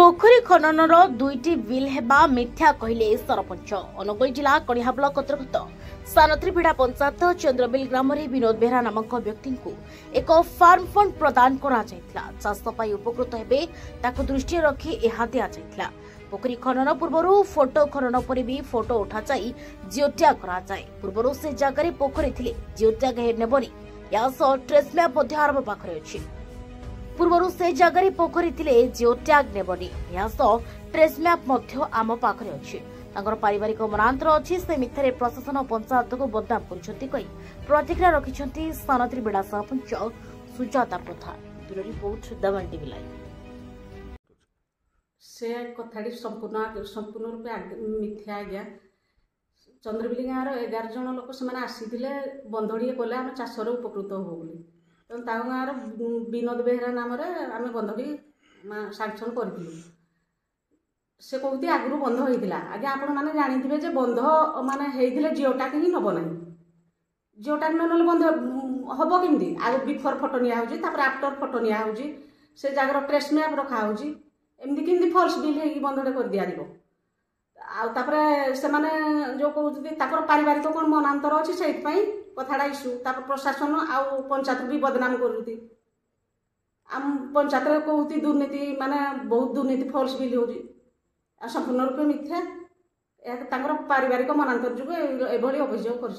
पोखरी खननर दुईटी bill हेबा मिथ्या कहले सरपंच। अनुगुल जिला कणिहा ब्लॉक अंतर्गत सानत्रीभिड़ा पंचायत चंद्रबिल ग्राम विनोद बेहरा नामक व्यक्ति को एक फार्म फंड प्रदान करा चाष उपकृत हेबे ताकु दृष्टि रखी यह दि जाइथिला। पोखरी खनन पूर्व फोटो खनन पर भी फोटो उठा जाई जिओ टैग करा जाए। पूर्व से जगह पोखरी थिले जिओ टैग नेबनी या ट्रेस मैप आरंभ पाखरे अछि। पूर्व से जगह पोखरी थिले जिओ टैग नेबनी या ट्रेस मैप आम पाखरे अछि। तांकर पारिवारिक मनांतर अछि से मिथ्यारे प्रशासन पंचायत को बदनाम करछंती कहि प्रतिक्रिया रखिछंती सानत्रीबिड़ा सरपंच सुजाता प्रधान। ब्यूरो रिपोर्ट दमन टीवी लाइव। से कथाटी संपूर्ण रूपे मिथ्या। आज्ञा चंद्रबिली गाँव 11 जन लोक से आसी बंधड़िए कले आम चाषर उपकृत हो बोली तेणु गाँव विनोद बेहरा नाम आम बंधड़ी सांक्शन करूँ। से कहती आगु बंध होता आज्ञा आपण मैंने जानी जे बंध माने होते जिओटाक ही नब ना। जिओटाक न ना बंध हम कमी आगे बिफोर फोटो निजी आफ्टर फोटो निजी से जगह ट्रेस मैप रखा एमती केमती फल्स बिल हो बंधटे कर दि आउे से जो कहते पारिवारिक कौन मनांतर अच्छी से कथाटा इश्यू प्रशासन आउ पंचायत भी बदनाम करुती। आम पंचायत कहती दुर्नीति माने बहुत दुर्नीति फल्स बिल हो संपूर्ण रूपे मिथ्या। पारिवारिक मनांतर जो अभियोग कर।